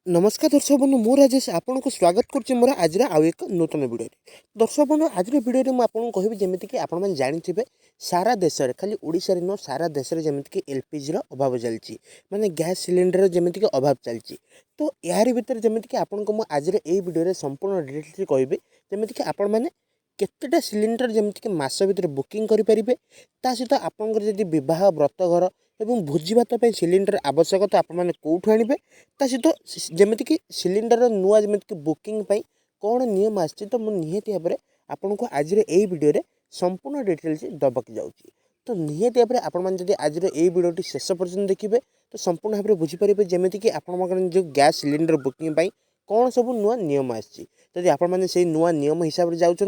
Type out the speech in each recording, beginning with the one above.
नमस्कार दर्शक बंधु मु राजेश आपन को स्वागत करुच्ची मोर आज आउ एक नूतन वीडियो दर्शक बंधु आज वीडियो में आपको कहबी जमीक कि आपने जानते सारा देश में खाली ओडिशा रे न सारा देश में जमीक एलपीजी अभाव चलती माने गैस सिलिंडर जमीक अभाव चलती। तो यार भीतर जमीक आपको आज वीडियो संपूर्ण डिटेल्स कहबी जमीक आपण मैंने केतेटा सिलिंडर जमीक मास भर बुकिंग करेंगे ता सहित आपंकर जदि बह व्रतघर एवं भोजीभात सिलिंडर आवश्यकता आपने कौटू आणवे ता सहित जमीक सिलिंडर नुआ जमीक बुकिंग कौन नियम आसी तो मुझे निहती भाव में आपन को आज वीडियो संपूर्ण डिटेल्स दबाक जाऊँगी। तो निहती भाव में आपड़ी आज वीडियो शेष पर्यटन देखिए तो संपूर्ण भाव में बुझीपारे जमीक आप जो गैस सिलिंडर बुकिंग कौन सब नुआ नियम आदि आपने से नुआ नियम हिसाब से जाऊँच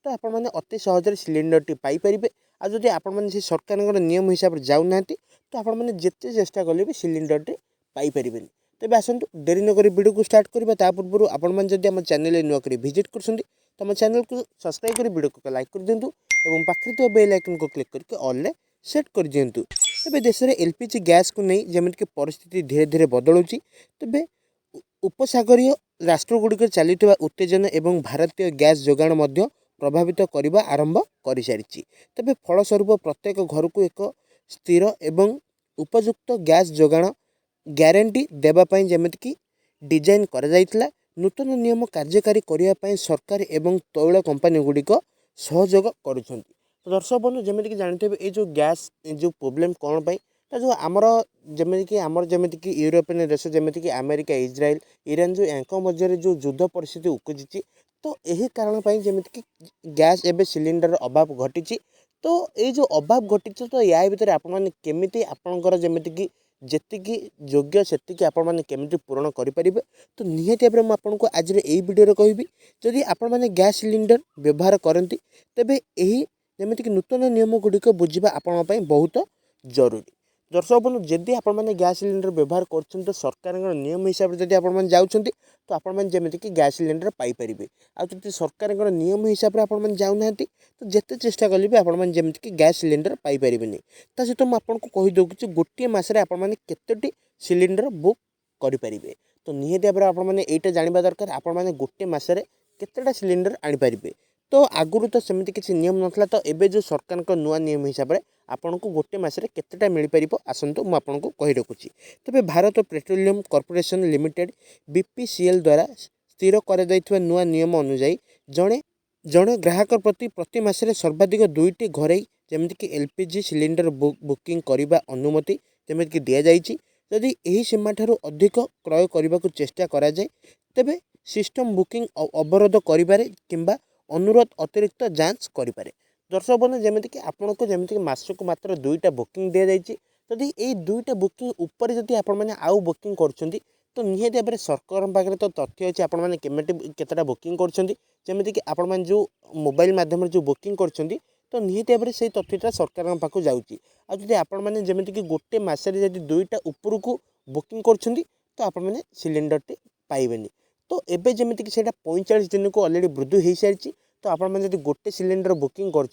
तो आपने अति सहजरे सिलिंडर टी पाइपर आदि आपने सरकार नियम हिसाब से जाऊना तो आपने जिते चेष्टा कले भी सिलिंडर टी पाइपर। तेज आसतु डेरी नक वीडियो को स्टार्ट करवा ता पूर्व आपम चैनल नुआ भिजिट कर तो चैनल को सब्सक्राइब कर वीडियो को लाइक कर दिंतु और पाखे तो बेल आइकन को क्लिक करके ऑल सेट कर दिंतु। तेज देश में एलपीजी गैस को नहीं जमीक परिस्थिति धीरे धीरे बदलुची तेज उपसागरीय राष्ट्रगुड़िक चली उत्तेजना एवं भारतीय गैस जोगाण प्रभावित करने आरंभ कर सारी तेज फलस्वरूप प्रत्येक घर को एक स्थिर एवं उपयुक्त गैस जोगाण ग्यारंटी देवाई जमीक डिजाइन कर नूतन नियम कार्यकारी करने सरकार एवं तैल कंपनी गुड़िक सहयोग कर। दर्शक बंधु जमीक जानते हैं ये जो गैस जो प्रोब्लेम कौन पाई जो आमर जमीक यूरोपियन देश जमीक अमेरिका इज्राइल ईरान जो यांक मध्य जो युद्ध परिस्थिति उपजी तो यही कारण जमीक गैस एवं सिलिंडर अभाव घटी तो ये जो अभाव घटी तो या भर आपमि आपणकर जमीक जी योग्य से आपमि पूरण करेंगे। तो निहती भाव में आपको आज वीडियो कहबी जदि आपण गैस सिलिंडर व्यवहार करती तेबे यही जमीक नूतन नियम गुड़िक बुझा आपण बहुत जरूरी। दर्शक बंधु जदि आपने गैस सिलिंडर व्यवहार कर तो सरकार नियम हिसाब से जब आप जाऊँच तो आपने जमीक गैस सिलिंडर पाइपर आदि सरकार नियम हिसाब से आपने जाऊना तो जिते चेष्टा कले भी आपने जमीक गैस सिलिंडर पाइपर ता सहित मुझे कहीदे कि गोटे मसरे आपने केतोटी सिलिंडर बुक करेंगे। तो निहती भाव में आपने यहाँ जानवा दरकार आपने गोटे मसरे केतेटा सिलिंडर आनीपारे तो आगुरी तो सेमती किसी नियम नाला तो एबे जो सरकार नुआ नियम हिसाब से आपन को गोटे मसरे केतेटा मिल पार आसतु मुझे आपको कही रखुच्छी। तेज Bharat Petroleum Corporation Limited BPCL द्वारा स्थिर कर नुआ नियम अनुजाई जड़े जड़े ग्राहक प्रति मसरे सर्वाधिक 2टी घरे जमीक एलपीजी सिलिंडर बुकिंग करने अनुमति जमीक दि जाइए जदि यही सीमा ठारू अधिक क्रय करने को चेष्टा करा जाए तेबे सिस्टम बुकिंग अवरोध करें किंबा अनुरोध अतिरिक्त जांच करें। दर्शक बंधु जमीक आपन को जमीक मासक मात्र 2टा बुकिंग दि जाइए जदि ये 2टा बुकिंग उपर जदि आपने आउ बुकिंग कर तो निहती भाव में सरकार पाखे तो तथ्य अच्छे आपने केतेटा बुकिंग करमीक आपण जो मोबाइल मध्यम जो बुकिंग कर तो निहती भाव में से तथ्यटा सरकार पाक जाऊँगी आदि आपने जमीक गोटे मसरे जब 2टा उपरू को बुकिंग कर तो आपने सिलिंडर टी पाइबे। तो एबे जमीक से 45 दिन को अलरेडी वृद्धि हो सारी तो आपने जब गोटे सिलिंडर बुकिंग कर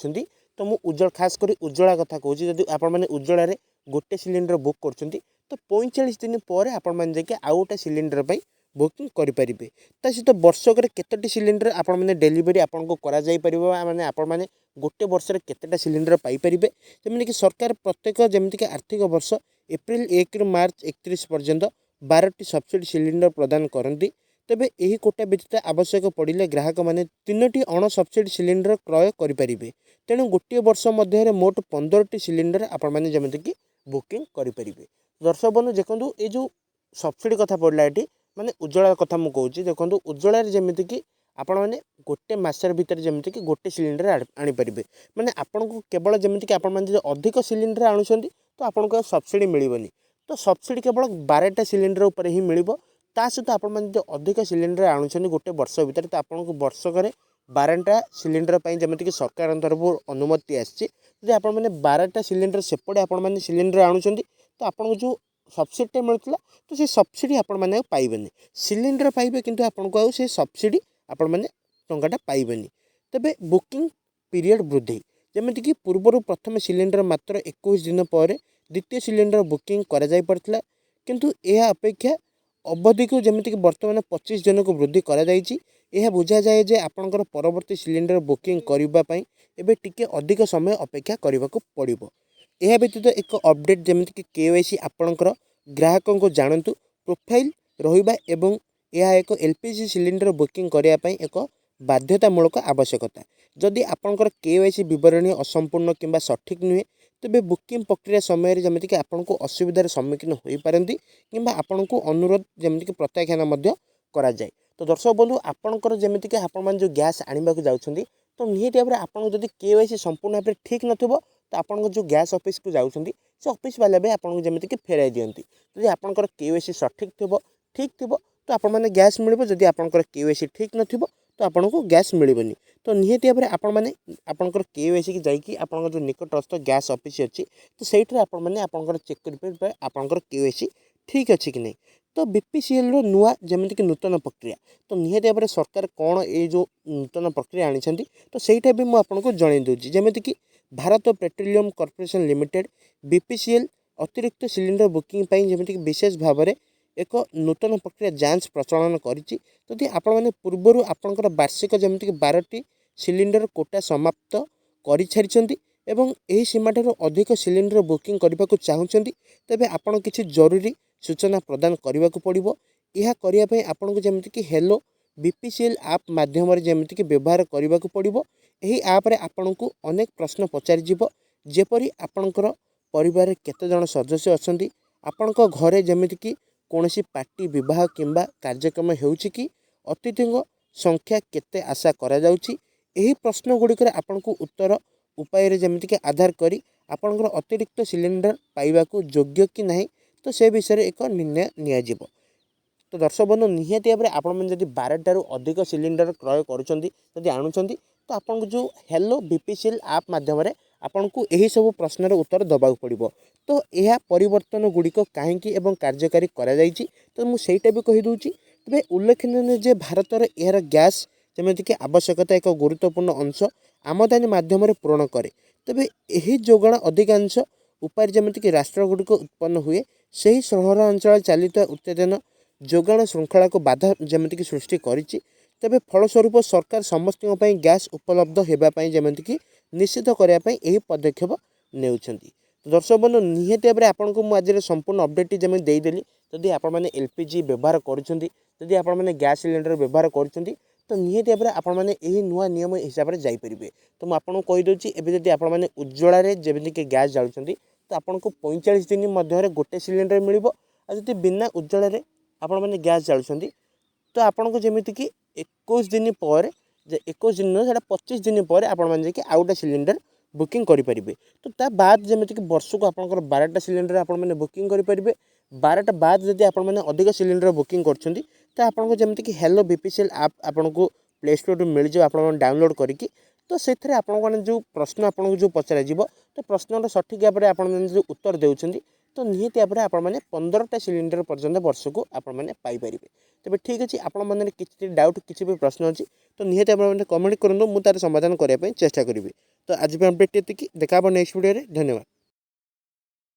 तो मुझ उज्जवल खास कर उज्ज्वला कथा कहूँ जब आपने उज्ज्वल गोटे सिलिंडर बुक कर तो 45 दिन पर आपने आउ गोटे सिलिंडर बुकिंग करेंगे। ता सहित वर्षक केतोटी सिलिंडर आपने डेलीवरी आपको माने आपने गोटे वर्ष केतेटा सिलिंडर पाइपर जमीक सरकार प्रत्येक जमीक आर्थिक वर्ष एप्रिल 1 रु मार्च 31 पर्यंत 12टी सब्सिडी सिलिंडर प्रदान करती तेबे यही कोटा व्यतीत आवश्यक पड़े ग्राहक मैंने 3टी अण सब्सिडी सिलिंडर क्रय करेंगे तेणु गोटे वर्ष मध्य मोट 15टी सिलिंडर आपने जमीक बुकिंग करेंगे। दर्शक बंधु देखो ये जो सब्सिडी कथा पड़ा ये माने उज्ज्वला कथा मुझे देखो उज्ज्वला जमीक आपण मैंने गोटे मसर भितर जमीक गोटे सिलिंडर आनीपारे माने आपन को केवल जमीक अधिक सिलिंडर आणुंट तो आपको सब्सिडी मिलनी तो सब्सिडी केवल 12टा सिलिंडर उपर ही मिल ता सहित आप अधिक सिलिंडर आणुंट गोटे वर्ष भितर तो आपको वर्षक 12टा सिलिंडर जमीक सरकार तरफ अनुमति आसी आपने 12टा सिलिंडर सेपटे आपने सिलिंडर आणुंट तो आपको जो सब्सिडी मिलता तो से सब्सिडी आपने पाइबे सिलिंडर पाइबे किंतु आपको आउ से सब्सिडी आपने टंकाटा पाइबे। तेबे बुकिंग पीरियड वृद्धि जमीक पूर्वर प्रथम सिलिंडर मात्र 21 दिन पर द्वितीय सिलिंडर बुकिंग करा जाय पड़ता किंतु यह अपेक्षा अवधि को जमीक बर्तमान 25 दिन को वृद्धि यह बुझा जाए जे आपंकर परवर्ती सिलिंडर बुकिंग करने एवं टिके अधिक समय अपेक्षा करने को पड़ो। यह व्यतीत एक अपडेट जमीक KYC आपणकर ग्राहकों को जानतु प्रोफाइल रहिबा एवं यह एक LPG सिलिंडर बुकिंग करने एक बाध्यतामूलक आवश्यकता। जदि आपंकर KYC विवरणी असंपूर्ण किंबा सठिक नुहे तेबे बुकिंग प्रक्रिया समय जमीक आपको असुविधार सम्मुखीन हो पारती किंबा आपन को अनुरोध जमीक प्रत्याख्यान करा जाए। तो दर्शक बंधु आपंकर जमीक आपण जो गैस आने को जाऊँगी तो निहती भाव में आपको जब KYC संपूर्ण भाव में ठीक नथिबो तो आपन जो गैस ऑफिस को जाऊँगी से ऑफिस वाले भी आपको जमीक फेराई दियंती। जदि आपंकर KYC सठिक थिबो ठीक थिबो तो आपण मैंने गैस मिल। जदि आपंकर KYC ठीक नथिबो तो आपन को गैस मिलबनी। तो निहती भाव में आपण मैंने आपंकर KYC की जाइए आपन जो निकटस्थ गैस ऑफिस अच्छी तो सहीठे आपण मैंने आपंकर चेक करेंगे आपंकर KYC ठीक अच्छी कि नहीं। तो BPCL रो नुआ जमीक नूतन प्रक्रिया तो निहती भाव में सरकार कौन ये जो नूतन प्रक्रिया आनी तो सहीटा भी मुझे जन दूसरी जमीक कि Bharat Petroleum Corporation limited BPCL अतिरिक्त सिलिंडर बुकिंग जमीक विशेष भाव में एक नूतन प्रक्रिया जांच प्रचलन करी आपण मैंने पूर्वर आपंकर वार्षिक जमीक 12टी सिलिंडर कोटा समाप्त कर सारी एवं यही सीमा ठार अधिक सिलिंडर बुकिंग करने को चाहूँगी तेबे आपण किसी जरूरी सूचना प्रदान करने को पड़ो। यह करने आपन को जमीक हेलो BPCL आप माध्यम जमीक व्यवहार करने को पड़ो। यही आप आपण को अनेक प्रश्न पचार जेपरी आपणकर परिवार केते जन सदस्य अच्छा आपण घरे जमीक कौन पार्टी विवाह किंबा कार्यक्रम होउछि कि अतिथि संख्या केते आशा करा जाउछि। एही प्रश्न गुड़िकर आपण को उत्तर उपाय जमीक आधार करी आपणकर अतिरिक्त सिलिंडर पाइबा को योग्य कि नहीं तो से विषय एक निर्णय नियाजिबो। तो दर्शक बंधु निहती भाव में आपण जब 12टारू अधिक सिलिंडर क्रय करुँच आणुंट तो आपन जो हेलो BPCL आप माध्यम आपन को यही सब प्रश्नर उत्तर दबा पड़ो। तो यह परिवर्तन गुड़िक कहीं कार्यकारी करा जाइछि तो मुझे भी कहीदे तेज उल्लेखनीय जे भारतर यार गैस जमीक आवश्यकता एक गुरुत्वपूर्ण अंश आमदानी माध्यम पूरण करे तेज यही जोगाण अधिकांश उपाय जमीक राष्ट्रगुड़िक उत्पन्न हुए से सहरांचल चलित उत्तेजन जोगाण श्रृंखला को बाधा जमीक सृष्टि करिछि। तेबे फलस्वरूप सरकार समस्त गैस उपलब्ध होगापाई जमीक निश्चित करने यही पदक्षेप नेउछंती। तो दर्शक बंधु निहती भाव में आपको मुझे संपूर्ण अपडेट जमी देदेली जदि आपण मैंने LPG व्यवहार करुँच आपण मैंने गैस सिलिंडर व्यवहार करुँच तो निहती भाव में आपण मैंने यही नुआ नियम हिसाब से जापरेंगे। तो मुझे कहीदे एवं जब आपण मैंने उज्ज्वल जमीक गैस जालुंट तो आपको 45 दिन मध्य गोटे सिलिंडर मिल आदि बिना उज्ज्वल आपण मैंने गैस जालुंट तो आपन को जमीक 21 दिन पर 21 दिन ना 25 दिन पर आपण मैंने आउ गोटे सिलिंडर बुकिंग करेंगे। तो ता बाद जमीक वर्ष को आपंकर 12टा सिलिंडर आपण मैंने बुकिंग करेंगे। 12टा बाद जब आप अधिक सिलिंडर बुकिंग कर तो आपको जमीक हेलो BPCL आप आपन को प्ले स्टोर मिल जाए आप डाउनलोड करके तो से आपने जो प्रश्न आपको जो पचर तो प्रश्न सठिक भाव में आपने जो उत्तर देउछंदी तो निहती भाव में आपने 15टा सिलिंडर पर्यंत वर्ष को आपने पाइपर। तेज ठीक अच्छे आपण मैंने किसी डाउट किसी भी प्रश्न अच्छी तो निहती भाव में कमेंट करूँ मुझे तार समाधान करने चेष्टा करी। तो आज भी अपडेट ये देखा नेक्स्ट वीडियो धन्यवाद।